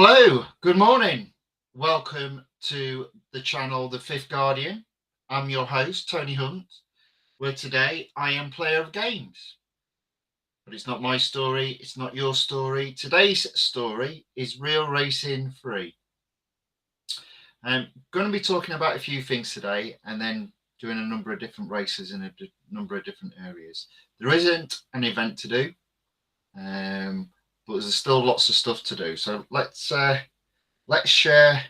Hello, good morning. Welcome to the channel The Fifth Guardian. I'm your host, Tony Hunt, where today I am player of games. But it's not my story, it's not your story. Today's story is Real Racing 3. I'm going to be talking about a few things today and then doing a number of different races in a number of different areas. There isn't an event to do, but there's still lots of stuff to do. So let's share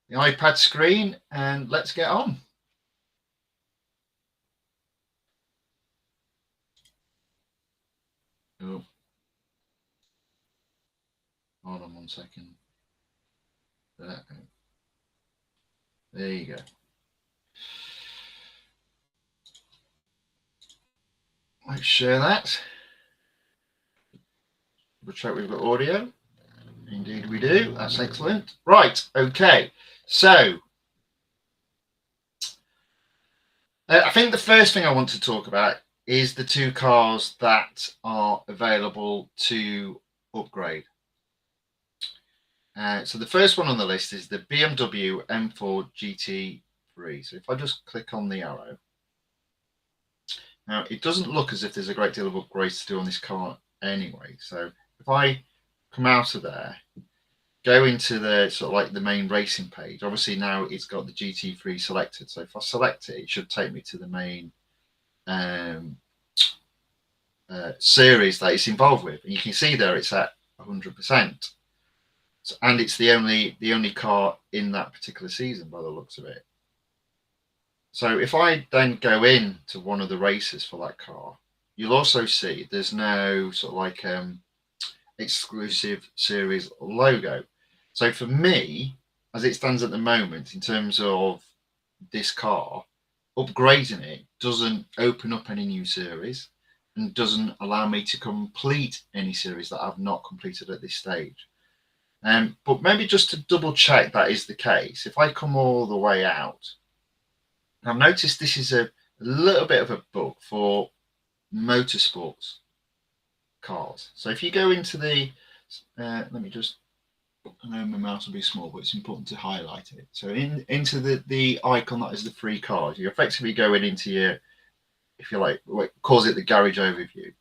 the iPad screen and let's get on. Oh. Hold on 1 second. There you go. Let's share that. We'll check we've got audio. Indeed we do. That's excellent. Right, okay. So, I think the first thing I want to talk about is the two cars that are available to upgrade. So the first one on the list is the BMW M4 GT3. So if I just click on the arrow, now it doesn't look as if there's a great deal of upgrades to do on this car anyway. So if I come out of there, go into the sort of like the main racing page, obviously now it's got the GT3 selected. So if I select it, it should take me to the main series that it's involved with, and you can see there it's at 100%. And it's the only car in that particular season by the looks of it. So if I then go into one of the races for that car, you'll also see there's no sort of like exclusive series logo. So for me, as it stands at the moment, in terms of this car, upgrading it doesn't open up any new series and doesn't allow me to complete any series that I've not completed at this stage. But maybe just to double check that is the case, if I come all the way out, I've noticed this is a little bit of a bug for motorsports cars. So if you go into the, let me just, I know my mouse will be small, but it's important to highlight it. So into the icon that is the free cars, you're effectively going into your, if you like, what calls it the garage overview.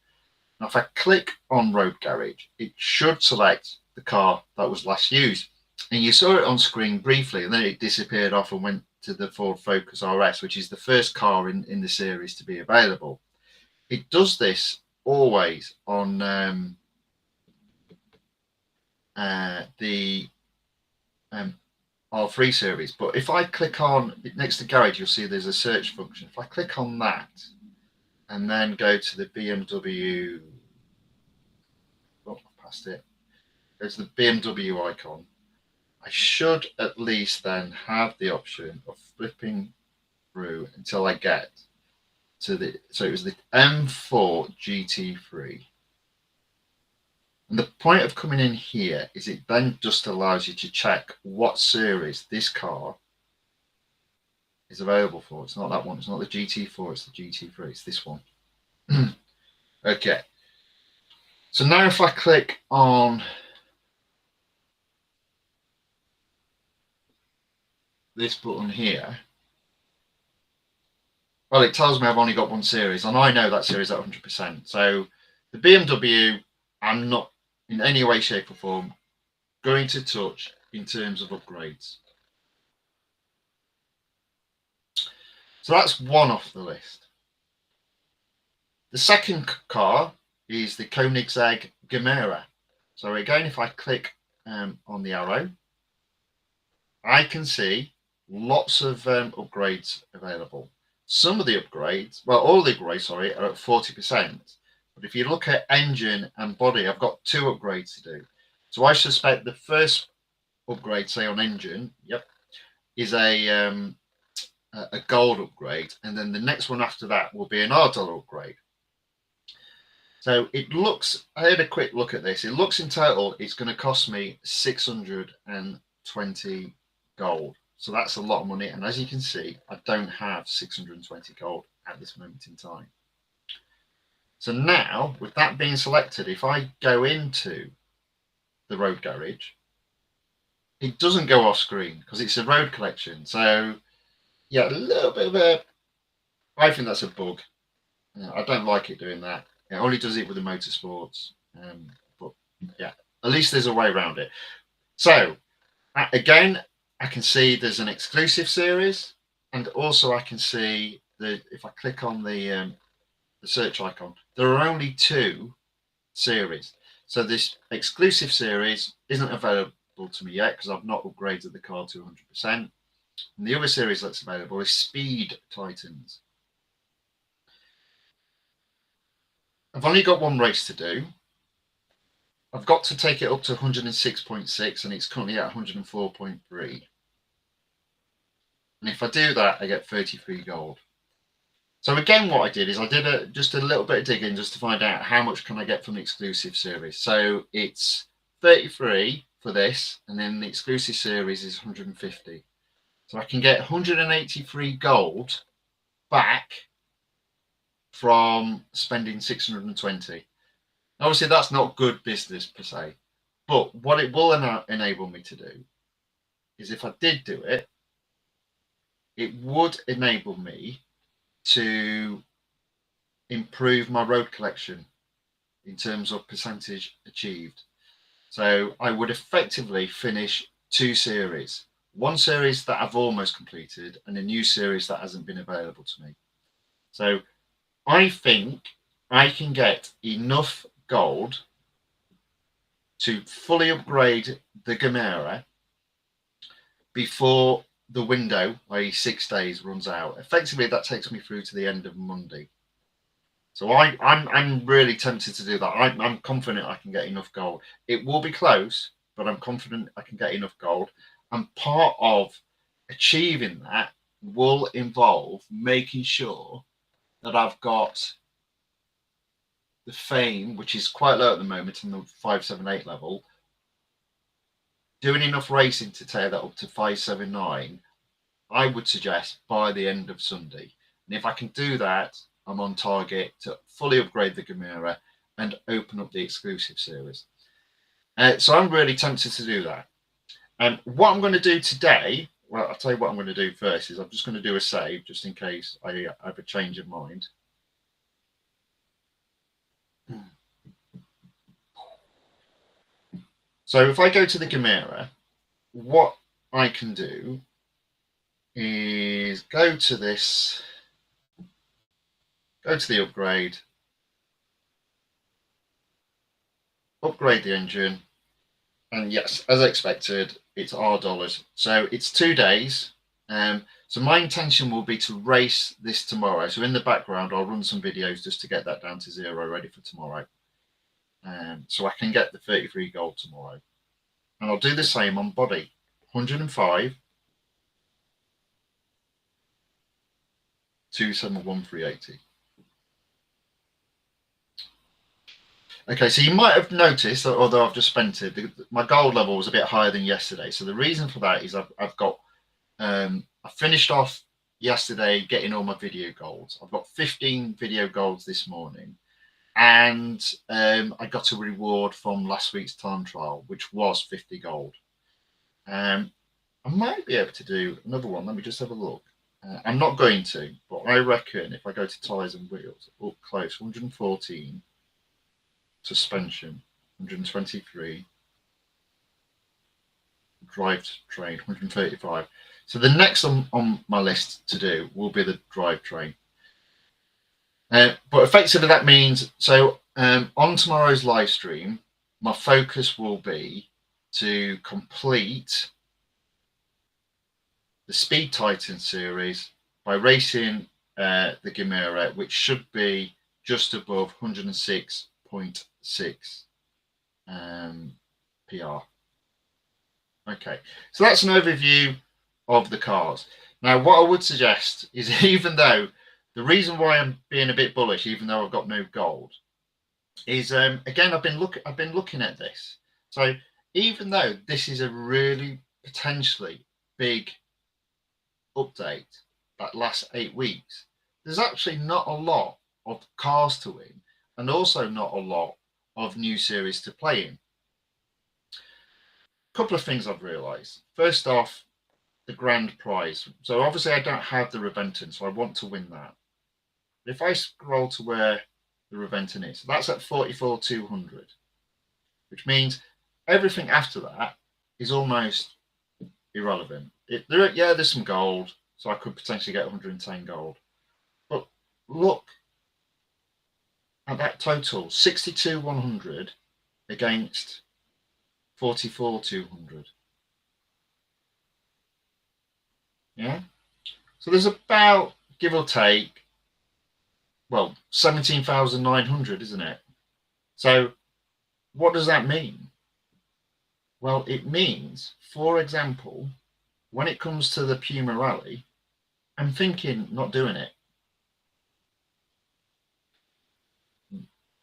Now if I click on Road Garage, it should select the car that was last used, and you saw it on screen briefly and then it disappeared off and went to the Ford Focus RS, which is the first car in the series to be available. It does this always on the R3 series, but if I click on next to garage, you'll see there's a search function. If I click on that and then go to the BMW, oh, I passed it, go to the BMW icon, I should at least then have the option of flipping through until I get to the, so it was the M4 GT3. And the point of coming in here is it then just allows you to check what series this car is available for. It's not that one, it's not the GT4, it's the GT3, it's this one. Okay. So now if I click on this button here, well, it tells me I've only got one series, and I know that series at 100%. So the BMW, I'm not in any way, shape or form going to touch in terms of upgrades. So that's one off the list. The second car is the Koenigsegg Gemera. So again, if I click on the arrow, I can see lots of upgrades available. Some of the upgrades, well, all the upgrades, sorry, are at 40%. But if you look at engine and body, I've got two upgrades to do. So I suspect the first upgrade, say on engine, yep, is a gold upgrade, and then the next one after that will be an $R upgrade. So it looks, I had a quick look at this. It looks in total, it's going to cost me 620 gold. So that's a lot of money. And as you can see, I don't have 620 gold at this moment in time. So now, with that being selected, if I go into the road garage, it doesn't go off screen because it's a road collection. So yeah, a little bit of a, I think that's a bug. I don't like it doing that. It only does it with the motorsports. But yeah, at least there's a way around it. So again, I can see there's an exclusive series, and also I can see that if I click on the search icon, there are only 2 series. So this exclusive series isn't available to me yet because I've not upgraded the car to 100%. And the other series that's available is Speed Titans. I've only got 1 race to do. I've got to take it up to 106.6 and it's currently at 104.3. And if I do that, I get 33 gold. So again, what I did is I did just a little bit of digging just to find out how much can I get from the exclusive series. So it's 33 for this, and then the exclusive series is 150. So I can get 183 gold back from spending 620. Obviously, that's not good business per se, but what it will enable me to do is if I did do it, it would enable me to improve my road collection in terms of percentage achieved. So I would effectively finish 2 series. 1 series that I've almost completed and a new series that hasn't been available to me. So I think I can get enough gold to fully upgrade the Gamera before the window, i.e. 6 days, runs out. Effectively, that takes me through to the end of Monday. So I'm really tempted to do that. I'm confident I can get enough gold. It will be close, but I'm confident I can get enough gold. And part of achieving that will involve making sure that I've got the fame, which is quite low at the moment in the 578 level, doing enough racing to take that up to 579, I would suggest by the end of Sunday. And if I can do that, I'm on target to fully upgrade the Gamera and open up the exclusive series. So I'm really tempted to do that. And what I'm going to do today, well, I'll tell you what I'm going to do first is I'm just going to do a save just in case I have a change of mind. So if I go to the Gamera, what I can do is go to this, go to the upgrade the engine, and yes, as expected, it's $R. So it's 2 days. So my intention will be to race this tomorrow. So in the background, I'll run some videos just to get that down to 0, ready for tomorrow. So I can get the 33 gold tomorrow. And I'll do the same on body. 105, 271, 380. Okay, so you might have noticed that although I've just spent it, my gold level was a bit higher than yesterday. So the reason for that is I've got, I finished off yesterday getting all my video golds. I've got 15 video golds this morning. And I got a reward from last week's time trial, which was 50 gold. I might be able to do another one. Let me just have a look. I'm not going to, but I reckon if I go to tyres and wheels, up close, 114, suspension, 123, drivetrain, 135. So the next on my list to do will be the drivetrain. But effectively that means, so on tomorrow's live stream, my focus will be to complete the Speed Titan series by racing the Gamera, which should be just above 106.6 PR. Okay, so that's an overview of the cars. Now, what I would suggest is, even though the reason why I'm being a bit bullish, even though I've got no gold, is again I've been looking at this. So even though this is a really potentially big update that lasts 8 weeks, there's actually not a lot of cars to win, and also not a lot of new series to play in. couple of things I've realised. First off, the grand prize. So obviously I don't have the Reventon, so I want to win that. But if I scroll to where the Reventon is, so that's at 44,200, which means everything after that is almost irrelevant. There's some gold, so I could potentially get 110 gold. But look at that total, 62,100 against 44,200. Yeah. So there's about, give or take, well, 17,900, isn't it? So what does that mean? Well, it means, for example, when it comes to the Puma Rally, I'm thinking not doing it.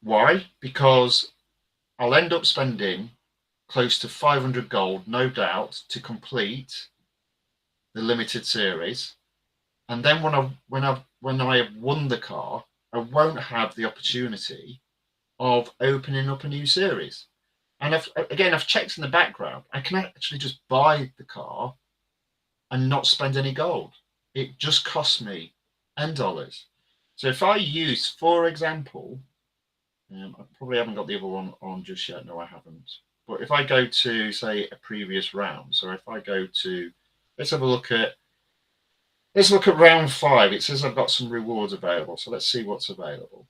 Why? Because I'll end up spending close to 500 gold, no doubt, to complete the limited series. And then when I have won the car, I won't have the opportunity of opening up a new series. And I've checked in the background. I can actually just buy the car and not spend any gold. It just costs me $10. So if I use, for example, I probably haven't got the other one on just yet. No, I haven't. But if I go to, say, a previous round, so if I go to, let's look at round 5. It says I've got some rewards available. So let's see what's available.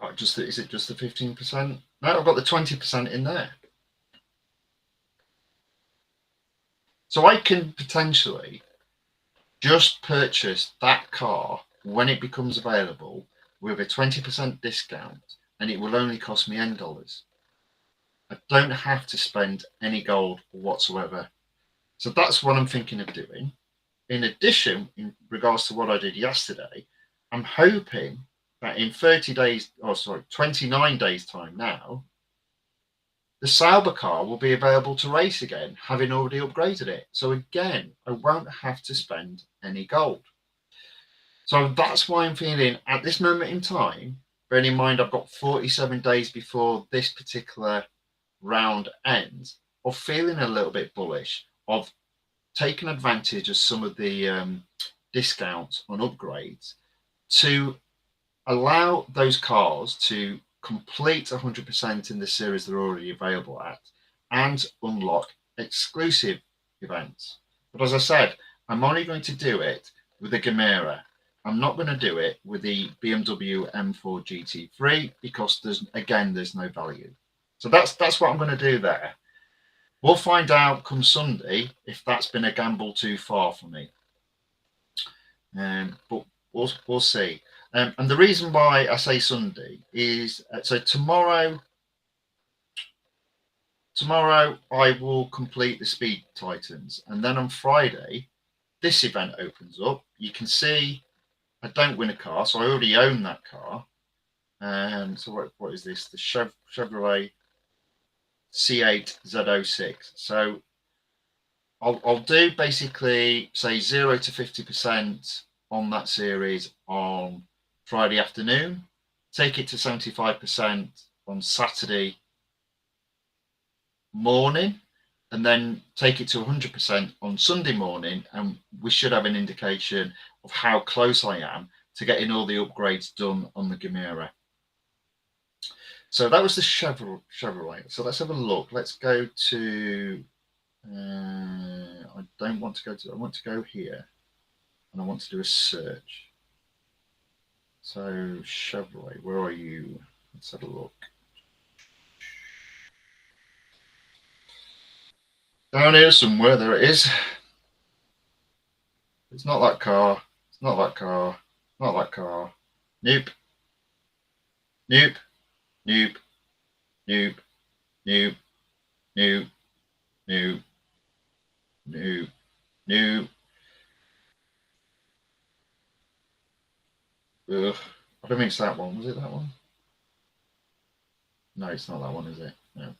Oh, is it just the 15%? No, I've got the 20% in there. So I can potentially just purchase that car when it becomes available with a 20% discount, and it will only cost me $10. I don't have to spend any gold whatsoever. So that's what I'm thinking of doing. In addition, in regards to what I did yesterday, I'm hoping that in 29 days time now, the Sauber car will be available to race again, having already upgraded it. So again, I won't have to spend any gold. So that's why I'm feeling at this moment in time, bearing in mind I've got 47 days before this particular round ends, of feeling a little bit bullish, of taking advantage of some of the discounts on upgrades to allow those cars to complete 100% in the series they're already available at and unlock exclusive events. But as I said, I'm only going to do it with the Gemera. I'm not going to do it with the BMW M4 GT3 because there's no value. So that's what I'm going to do there. We'll find out come Sunday if that's been a gamble too far for me. But we'll see. And the reason why I say Sunday is so tomorrow I will complete the Speed Titans, and then on Friday this event opens up. You can see I don't win a car, so I already own that car. So what is this? The Chevrolet C8 Z06. So I'll do basically say 0 to 50% on that series on Friday afternoon, take it to 75% on Saturday morning, and then take it to 100% on Sunday morning, and we should have an indication of how close I am to getting all the upgrades done on the Gemera. So that was the Chevrolet. So let's have a look. Let's go to, I want to go here, and I want to do a search. So Chevrolet, where are you? Let's have a look. Down here somewhere, there it is. It's not that car. It's not that car. Not that car. Nope. Nope. Nope. Nope. Nope. Nope. Nope. Nope. Nope. Ugh. I don't think it's that one. Was it that one? No, it's not that one, is it? No.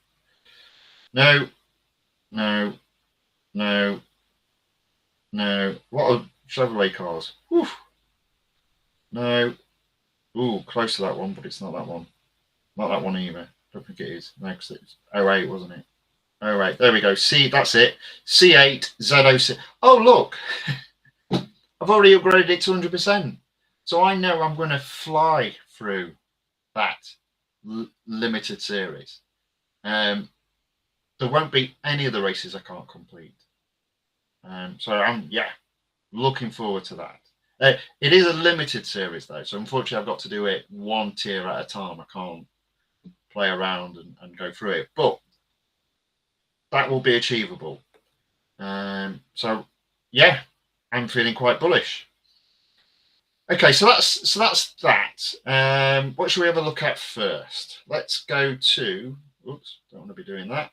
No. No. No. No. What are Chevrolet cars? Oof. No. Ooh, close to that one, but it's not that one. Not that one either. don't think it is. No, because it was 08, wasn't it? 08. There we go. See, that's it. C8 Z06. Oh, look. I've already upgraded it to 100%. So I know I'm going to fly through that limited series. There won't be any of the races I can't complete. So I'm, looking forward to that. It is a limited series though, so unfortunately I've got to do it one tier at a time. I can't play around and go through it, but that will be achievable. So yeah, I'm feeling quite bullish. Okay, so that's that. What should we have a look at first? Let's go to. Oops, don't want to be doing that.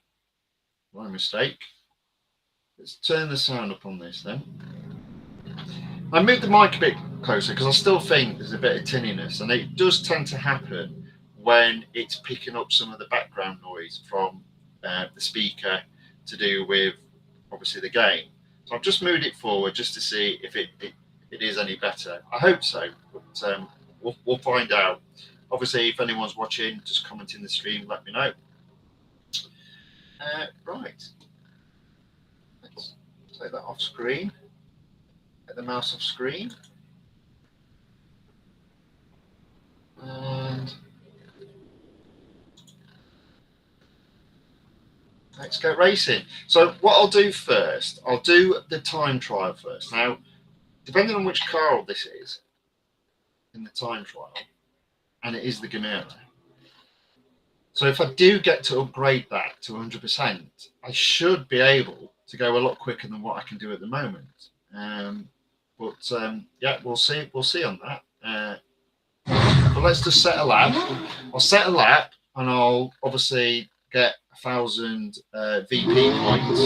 My mistake. Let's turn the sound up on this then. I moved the mic a bit closer because I still think there's a bit of tinniness, and it does tend to happen when it's picking up some of the background noise from the speaker to do with obviously the game. So I've just moved it forward just to see if it is any better. I hope so, but we'll find out. Obviously, if anyone's watching, just comment in the stream, let me know. Right, let's take that off screen. Get the mouse off screen. And let's get racing. So what I'll do first, I'll do the time trial first. Now, depending on which car this is in the time trial, and it is the Gamera. So if I do get to upgrade that to 100%, I should be able to go a lot quicker than what I can do at the moment. Yeah, we'll see. We'll see on that. But let's just set a lap. I'll set a lap, and I'll obviously get 1,000 VP points.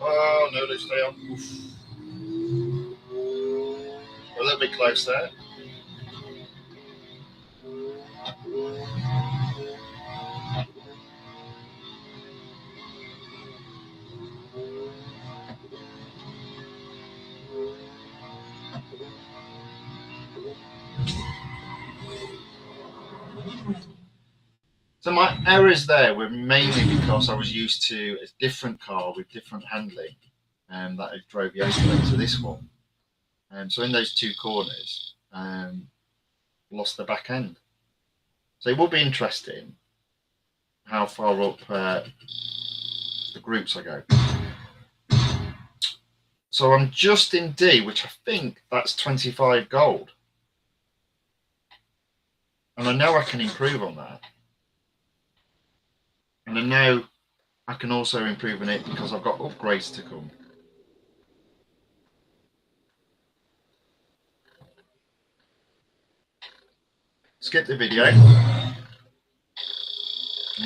Oh no, they stay on. Oof. A little bit close there. So my errors there were mainly because I was used to a different car with different handling that I drove yesterday to this one. So in those two corners, lost the back end. So it will be interesting how far up the groups I go. So I'm just in D, which I think that's 25 gold. And I know I can improve on that. And I know I can also improve on it because I've got upgrades to come. Skip the video. And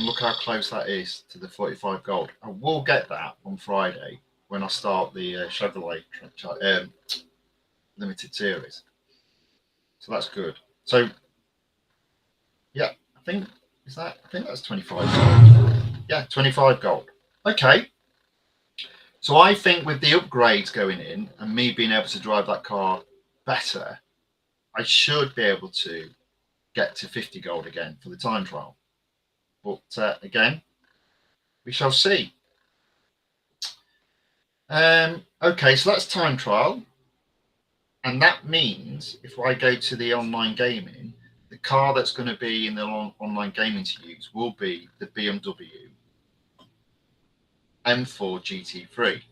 look how close that is to the 45 gold. I will get that on Friday when I start the Chevrolet limited series. So that's good. So yeah, I think that's 25 gold. Yeah, 25 gold. Okay. So I think with the upgrades going in and me being able to drive that car better, I should be able to get to 50 gold again for the time trial. But again, we shall see. Okay, so that's time trial. And that means if I go to the online gaming, the car that's going to be in the online gaming to use will be the BMW M4 GT3.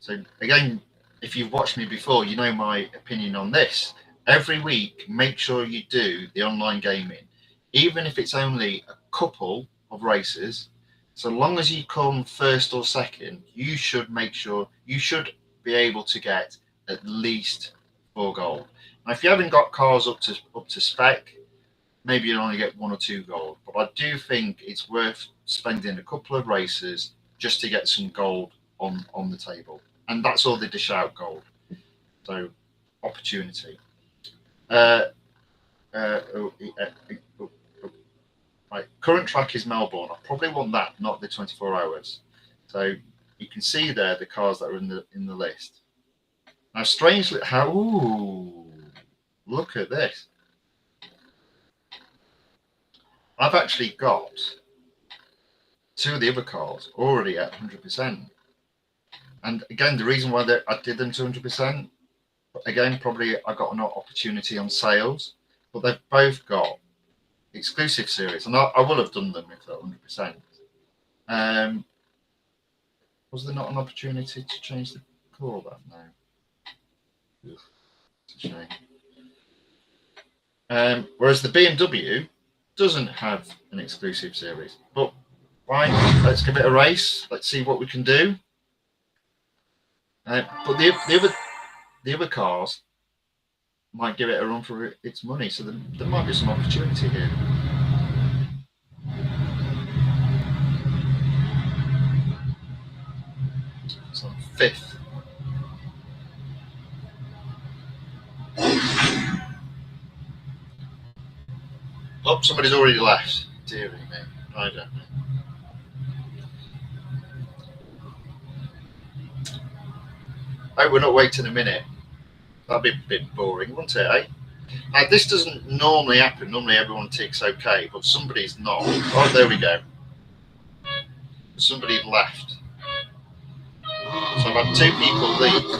So again, if you've watched me before, you know my opinion on this. Every week, make sure you do the online gaming, even if it's only a couple of races. So long as you come first or second, you should make sure you should be able to get at least 4 gold. Now, if you haven't got cars up to spec, maybe you'll only get 1 or 2 gold. But I do think it's worth spending a couple of races just to get some gold on the table. And that's all they dish out, gold. So, opportunity. Right. Current track is Melbourne. I probably want that, not the 24 hours. So you can see there the cars that are in the list. Now, strangely, look at this. I've actually got 2 of the other cars already at 100%. And again, the reason why I did them to 100%, again, probably I got an opportunity on sales, but they've both got exclusive series, and I will have done them if they're 100%. Was there not an opportunity to change the colour of that now? It's a shame. Whereas the BMW doesn't have an exclusive series, but fine, let's give it a race. Let's see what we can do. But the other cars might give it a run for its money, so there might be some opportunity here. So I'm 5th. Oh, somebody's already left. Dear me, I don't know. Oh, we're not waiting a minute. That'd be a bit boring, wouldn't it, eh? Now, this doesn't normally happen. Normally everyone ticks OK, but somebody's not. Oh, there we go. Somebody left. So I've had 2 people leave.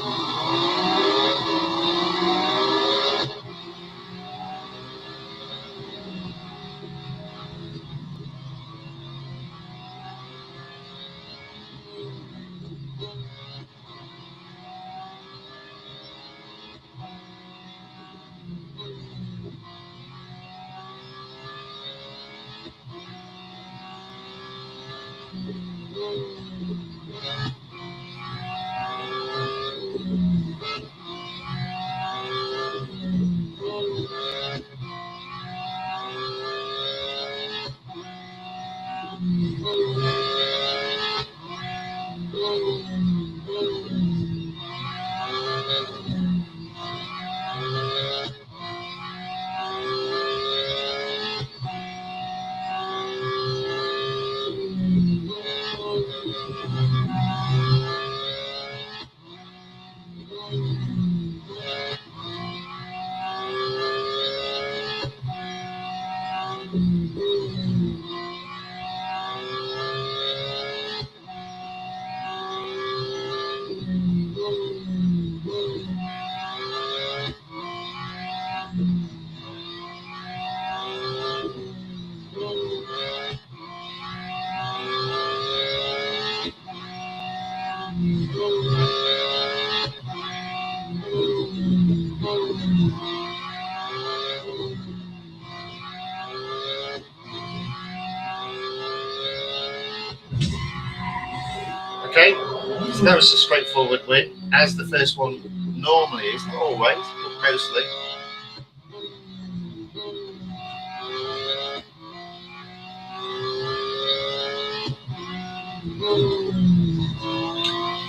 Okay, so that was a straightforward win, as the first one normally is, not always, but mostly.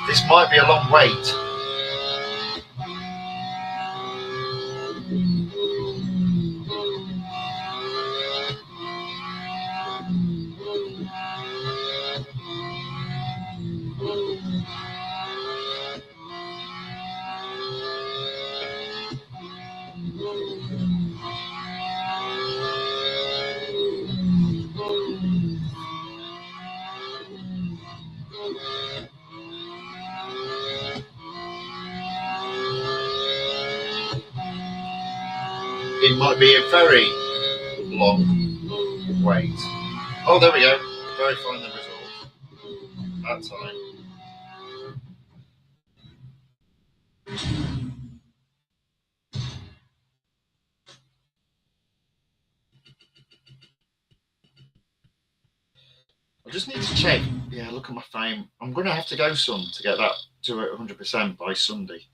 This might be a long wait. It might be a very long wait. Oh, there we go. Verifying the results. That time. just need to check. Yeah, look at my fame. I'm going to have to go some to get that to 100% by Sunday.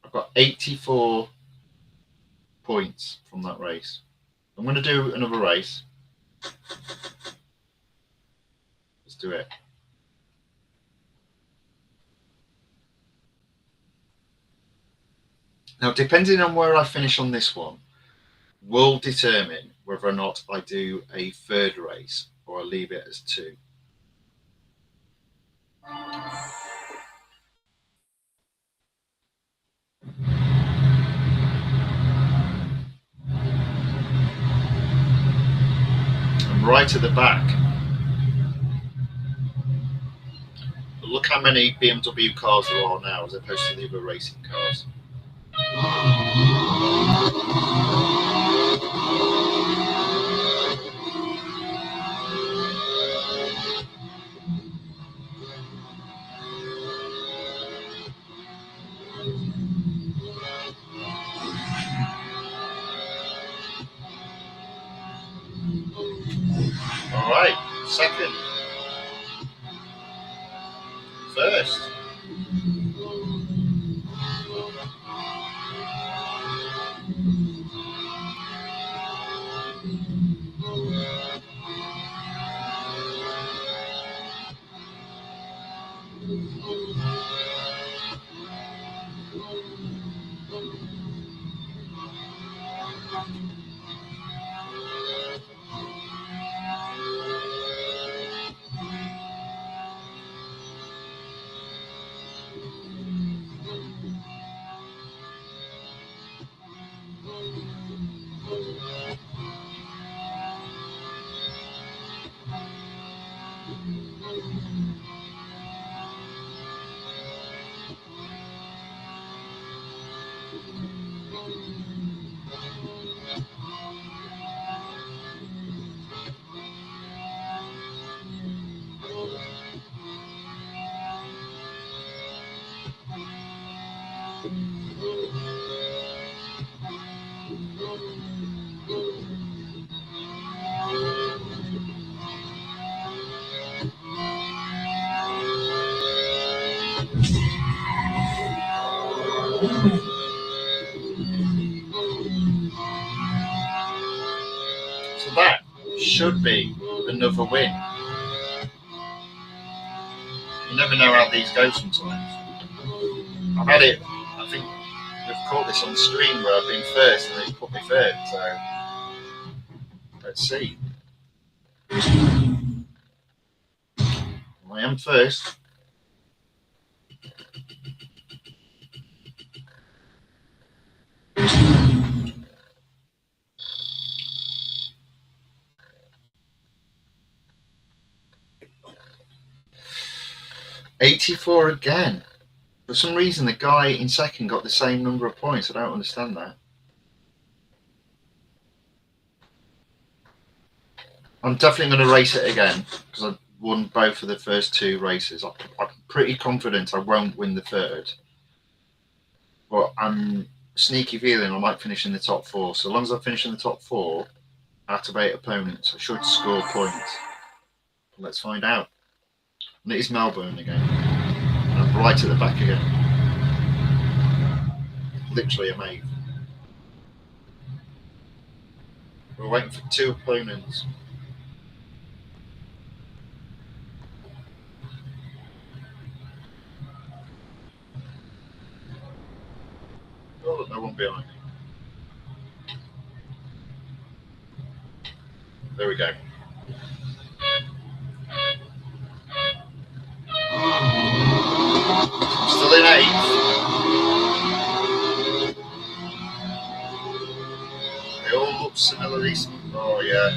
I've got 84 points from that race. I'm going to do another race. Let's do it. Now, depending on where I finish on this one, will determine whether or not I do a third race or I leave it as 2. I'm right at the back. But look how many BMW cars there are now as opposed to the other racing cars. All right, second, first. So that should be another win. You never know how these go sometimes. I've had it, I think we've caught this on stream where I've been first and they put me third, so let's see. I am first. $84 again. For some reason, the guy in second got the same number of points. I don't understand that. I'm definitely going to race it again because I won both of the first 2 races. I'm pretty confident I won't win the third, but I'm sneaky feeling I might finish in the top 4. So long as I finish in the top 4 out of 8 opponents, I should score points. Let's find out. And it is Melbourne again. I'm right at the back again. Literally a mate. We're waiting for 2 opponents. Oh, look, no one behind me. There we go. Still in 8th. They all look similarly. Oh yeah, I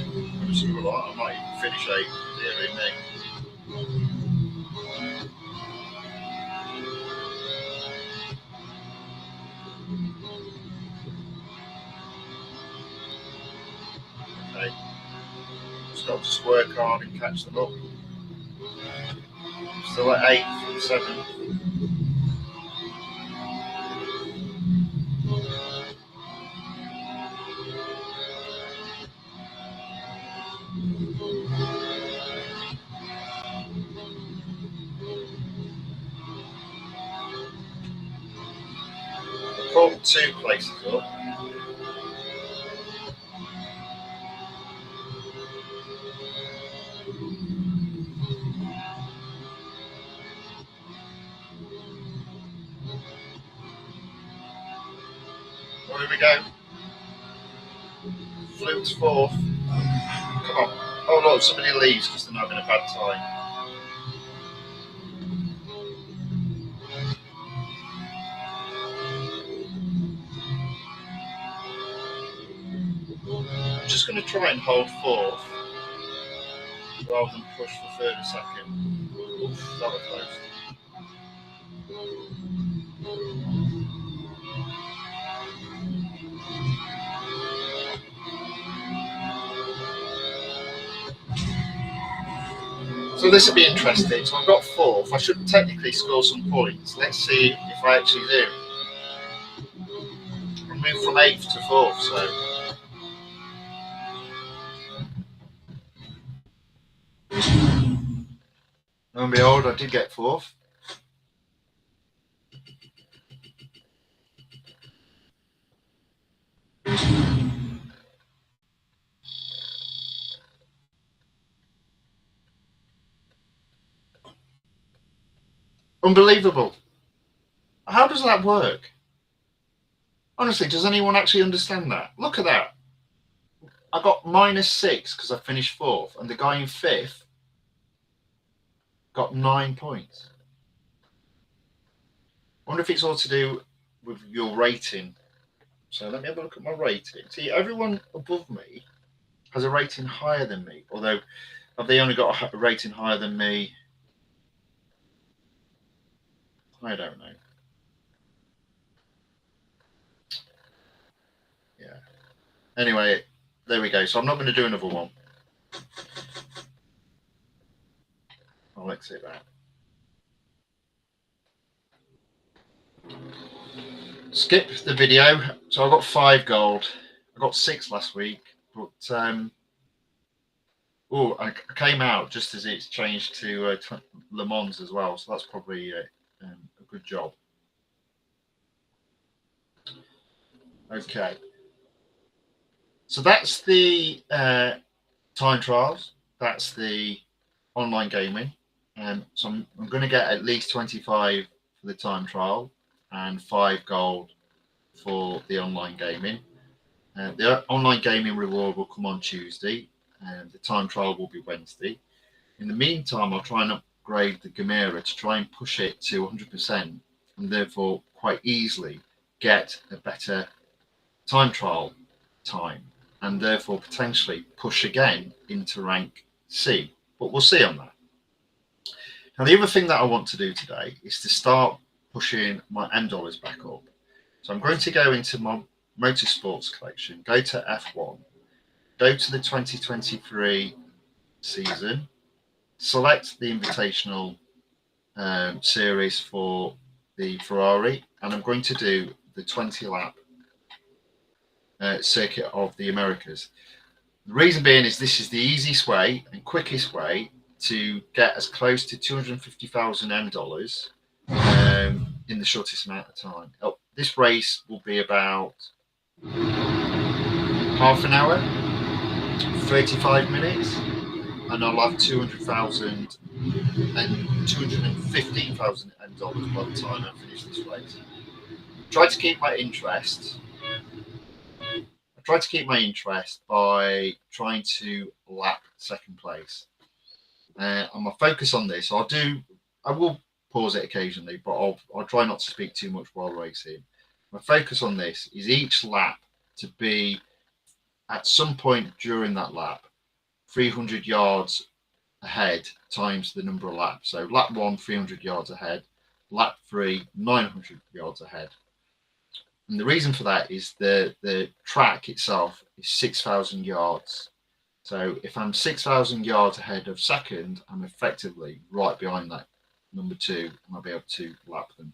might even finish 8th. Dear me. Okay. Just got to just work hard and catch them up. Still at 8th and 7th. put 2 places up. Oh, here we go. Flew to 4th. Come on. Oh look, somebody leaves because they're not having a bad time. I'm just going to try and hold 4th rather than push for 3rd or 2nd. Oof, that was close. So this will be interesting. So I've got 4th. I should technically score some points. Let's see if I actually do. I moved from 8th to 4th, so. Lo and behold, I did get 4th. Unbelievable. How does that work? Honestly, does anyone actually understand that? Look at that. I got -6 because I finished 4th, and the guy in 5th got 9 points. I wonder if it's all to do with your rating. So let me have a look at my rating. See, everyone above me has a rating higher than me, although have they only got a rating higher than me? I don't know. Yeah. Anyway, there we go. So I'm not going to do another one. I'll exit that. Skip the video. So I got 5 gold. I got 6 last week, but I came out just as it's changed to Le Mans as well. So that's probably a good job. Okay. So that's the time trials. That's the online gaming. So I'm going to get at least 25 for the time trial and 5 gold for the online gaming. The online gaming reward will come on Tuesday, and the time trial will be Wednesday. In the meantime, I'll try and upgrade the Gamera to try and push it to 100%, and therefore quite easily get a better time trial time, and therefore potentially push again into rank C. But we'll see on that. Now, the other thing that I want to do today is to start pushing my M dollars back up. So I'm going to go into my motorsports collection, go to F1, go to the 2023 season, select the invitational series for the Ferrari, and I'm going to do the 20 lap circuit of the Americas. The reason being is this is the easiest way and quickest way to get as close to 250,000 M dollars in the shortest amount of time. This race will be about half an hour, 35 minutes, and I'll have 200,000 and 215,000 M dollars by the time I finish this race. Try to keep my interest. I try to keep my interest by trying to lap second place. And my focus on this, I will pause it occasionally, but I'll try not to speak too much while racing. My focus on this is each lap to be at some point during that lap 300 yards ahead times the number of laps. So lap 1, 300 yards ahead, lap 3, 900 yards ahead. And the reason for that is the track itself is 6,000 yards. So if I'm 6,000 yards ahead of second, I'm effectively right behind that number 2, and I'll be able to lap them.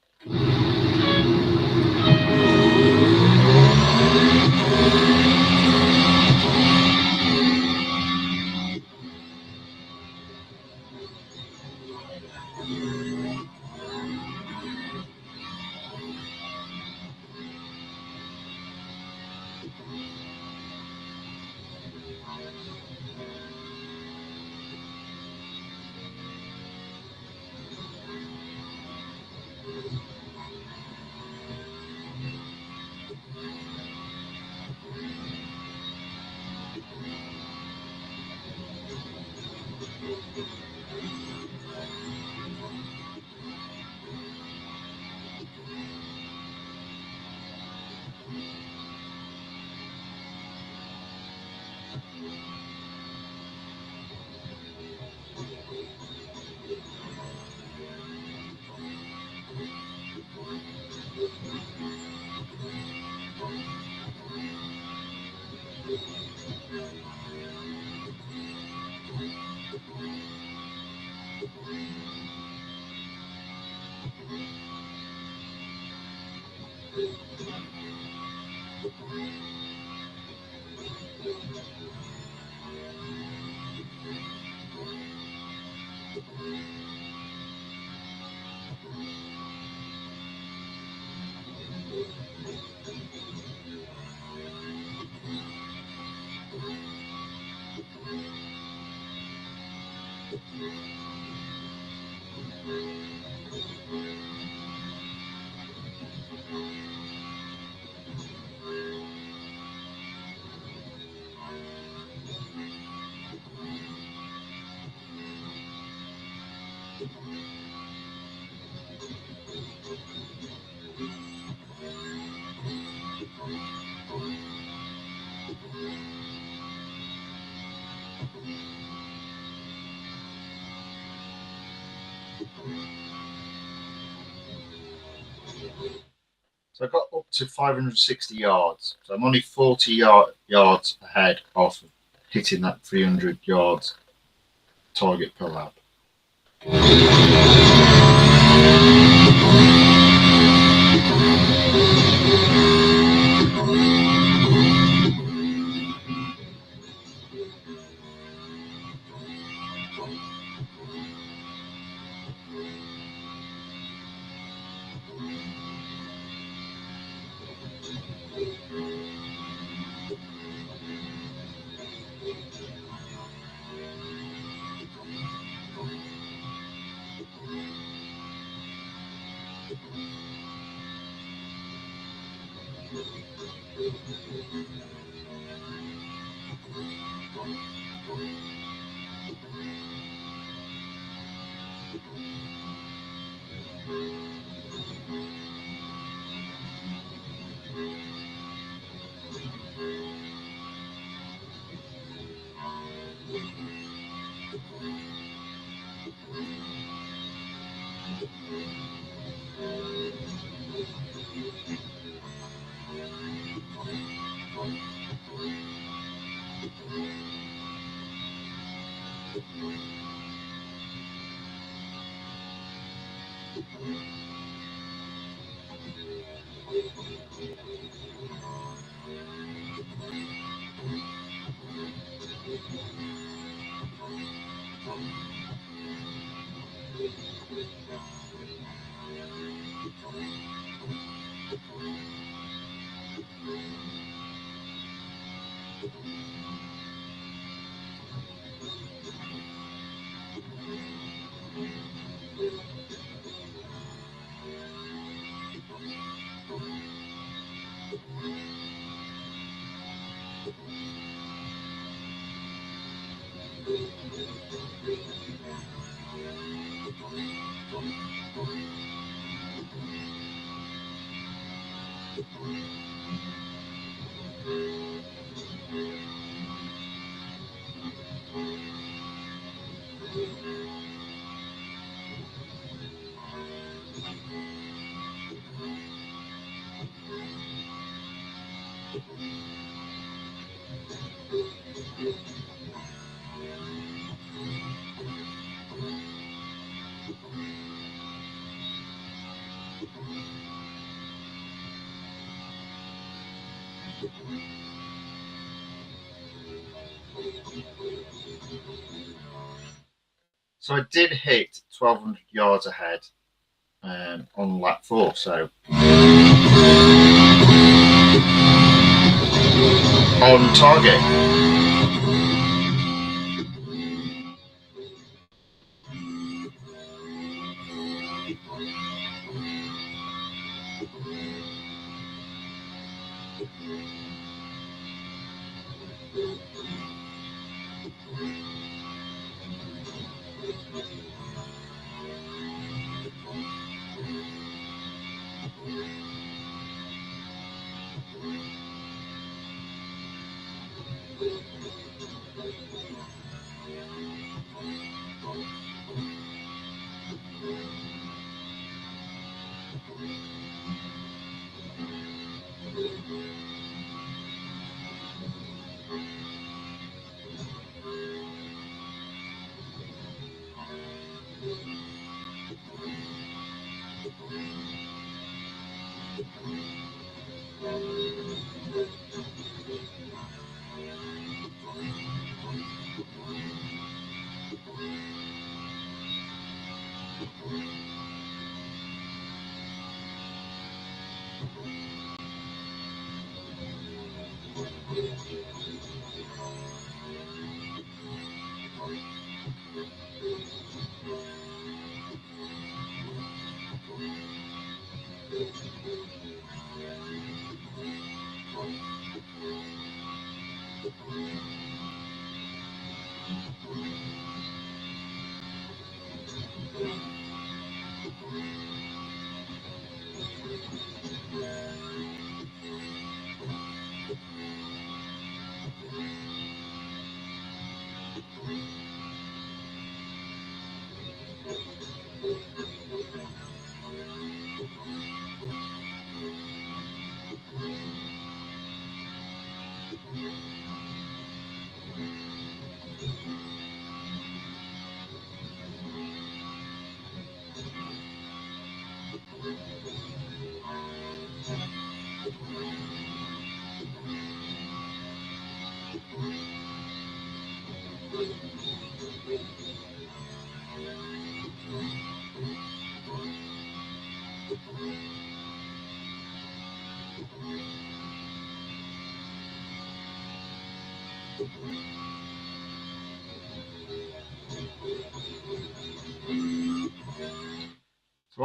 So I got up to 560 yards. So I'm only 40 yards ahead of hitting that 300 yards target per lap. So I did hit 1,200 yards ahead on lap 4. So on target. So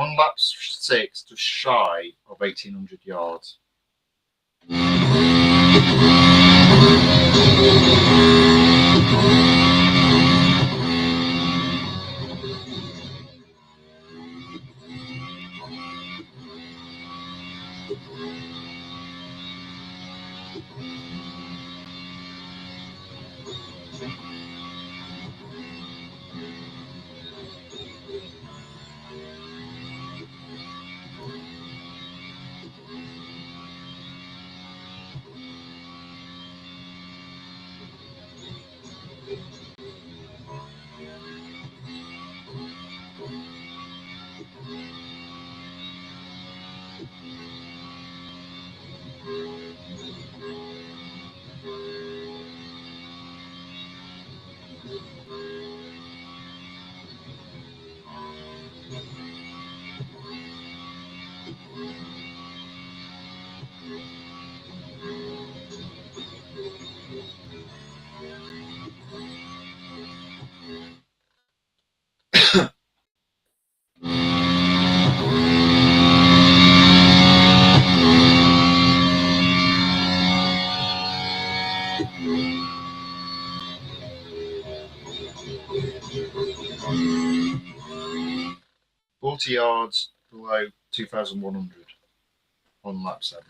on lap 6, just shy of 1,800 yards. Yards below 2,100 on lap 7.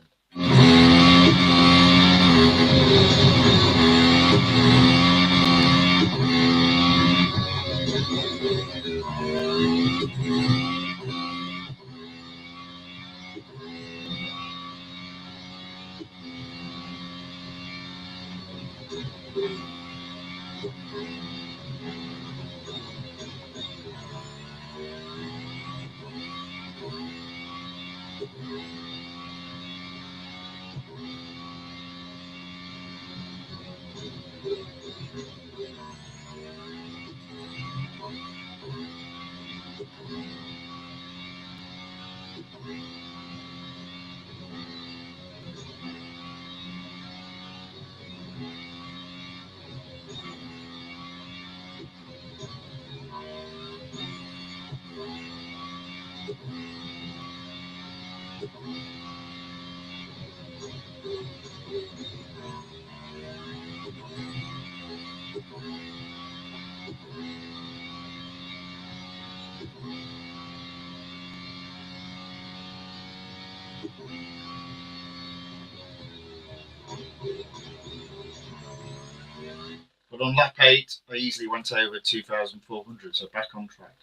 But on lap 8, I easily went over 2,400, so back on track.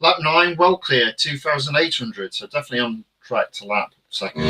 Lap 9, well clear, 2,800, so definitely on track to lap second.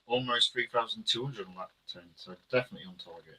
Almost 3,200 on lap 10, so definitely on target.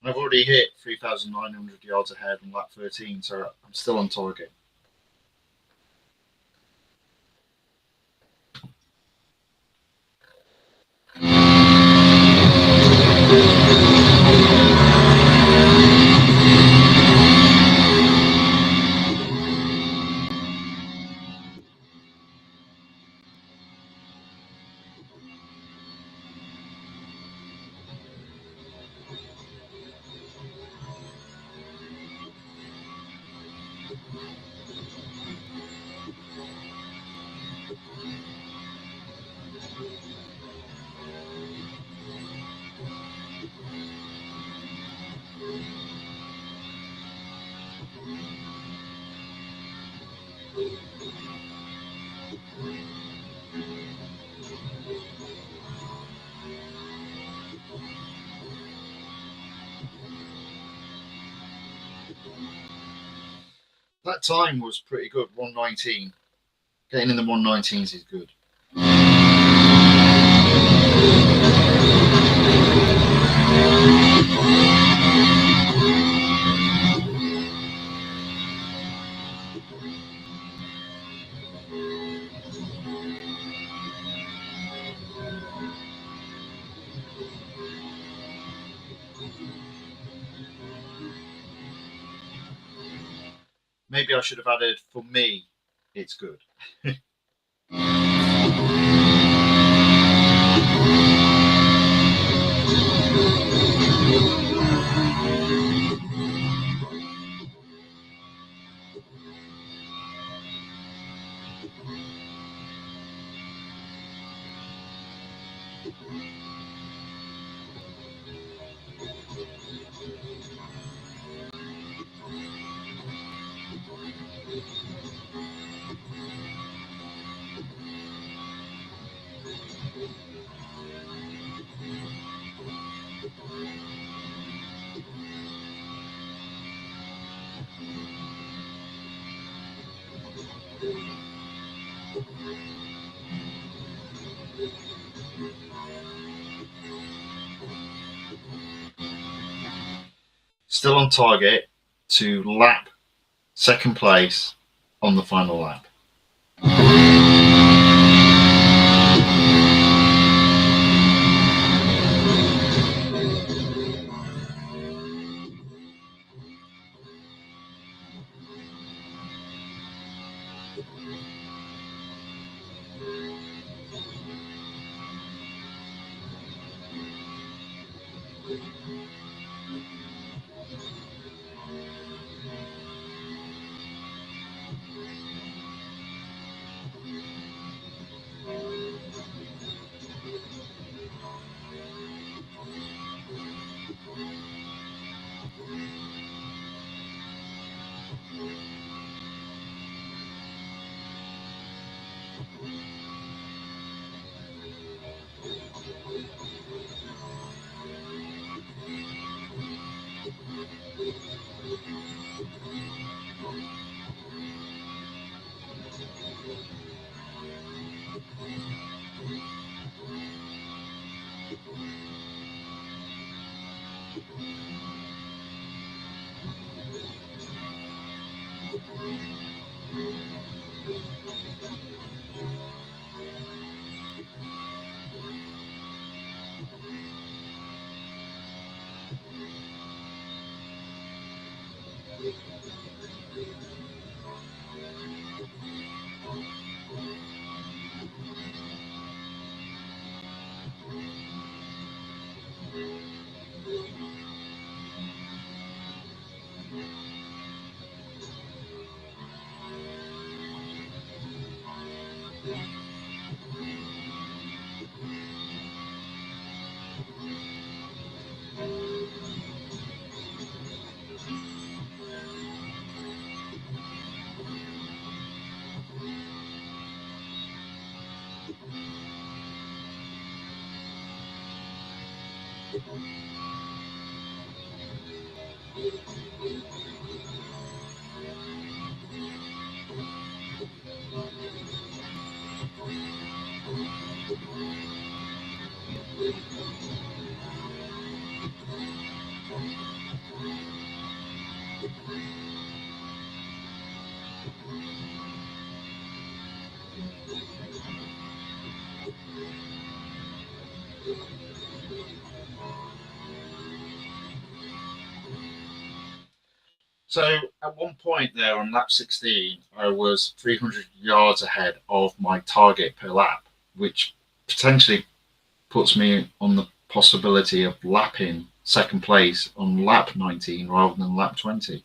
I've already hit 3,900 yards ahead on lap 13, so I'm still on target. That time was pretty good, 119. Getting in the 119s is good. Maybe I should have added, for me, it's good. Still on target to lap second place on the final lap. So at one point there on lap 16, I was 300 yards ahead of my target per lap, which potentially puts me on the possibility of lapping second place on lap 19 rather than lap 20.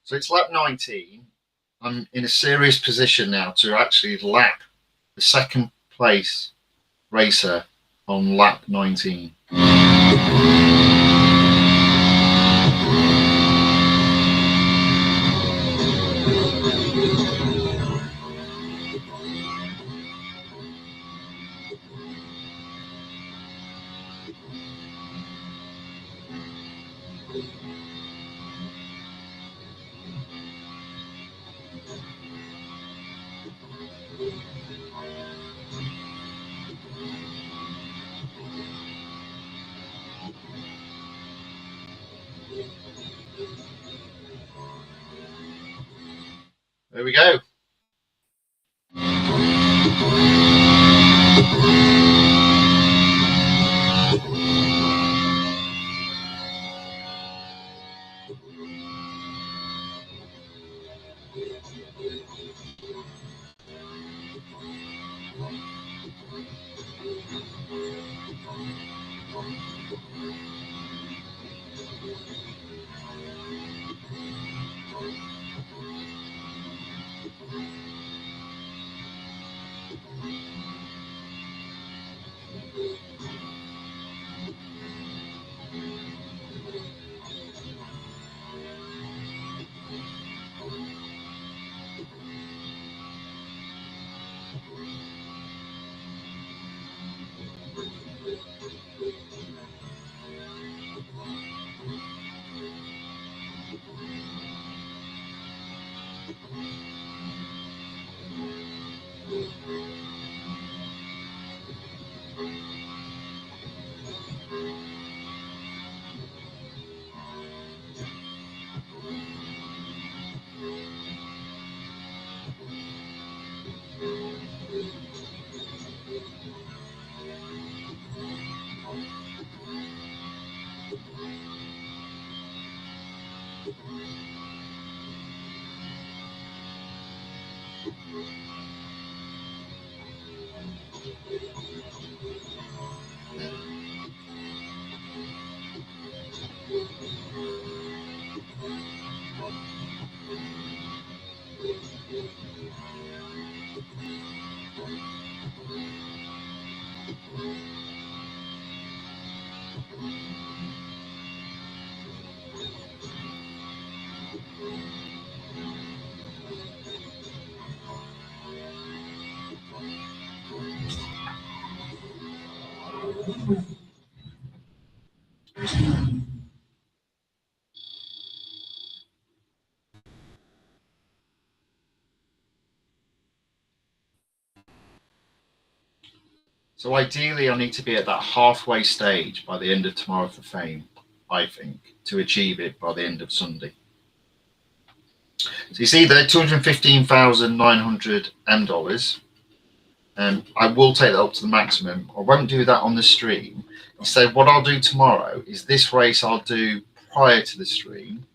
So it's lap 19. I'm in a serious position now to actually lap the second place racer on lap 19. There we go. So ideally, I need to be at that halfway stage by the end of tomorrow for fame, I think, to achieve it by the end of Sunday. So you see there, $215,900 I will take that up to the maximum. I won't do that on the stream. Instead, what I'll do tomorrow is this race I'll do prior to the stream.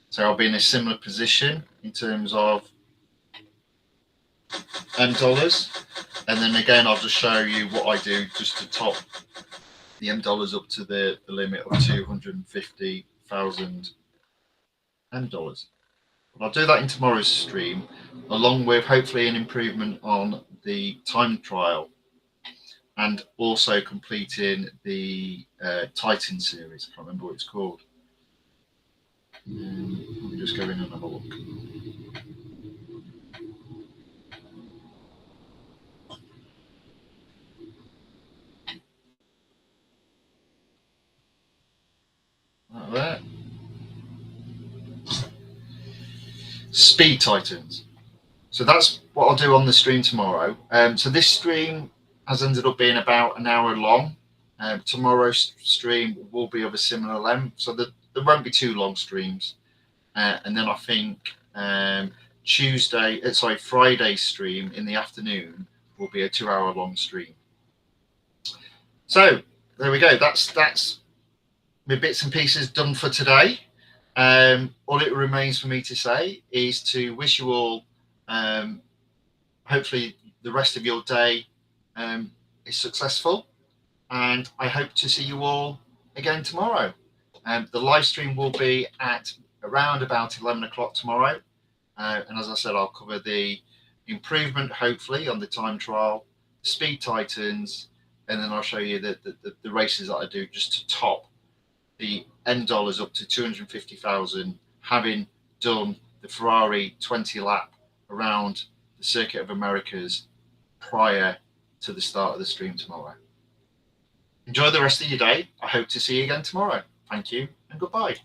So I'll be in a similar position in terms of dollars. And then again, I'll just show you what I do just to top the dollars up to the limit of $250,000. I'll do that in tomorrow's stream, along with hopefully an improvement on the time trial and also completing the Titan series. I can't remember what it's called. Let me just go in and have a look. Right there. Speed Titans. So that's what I'll do on the stream tomorrow. So this stream has ended up being about an hour long. Tomorrow's stream will be of a similar length, so there won't be two long streams. And then I think Friday's stream in the afternoon will be a 2 hour long stream. So there we go. That's my bits and pieces done for today. All it remains for me to say is to wish you all, hopefully the rest of your day is successful, and I hope to see you all again tomorrow. The live stream will be at around about 11 o'clock tomorrow, and as I said, I'll cover the improvement hopefully on the time trial, Speed Titans, and then I'll show you the races that I do just to top the dollars up to 250,000, having done the Ferrari 20 lap around the Circuit of Americas prior to the start of the stream tomorrow. Enjoy the rest of your day. I hope to see you again tomorrow. Thank you and goodbye.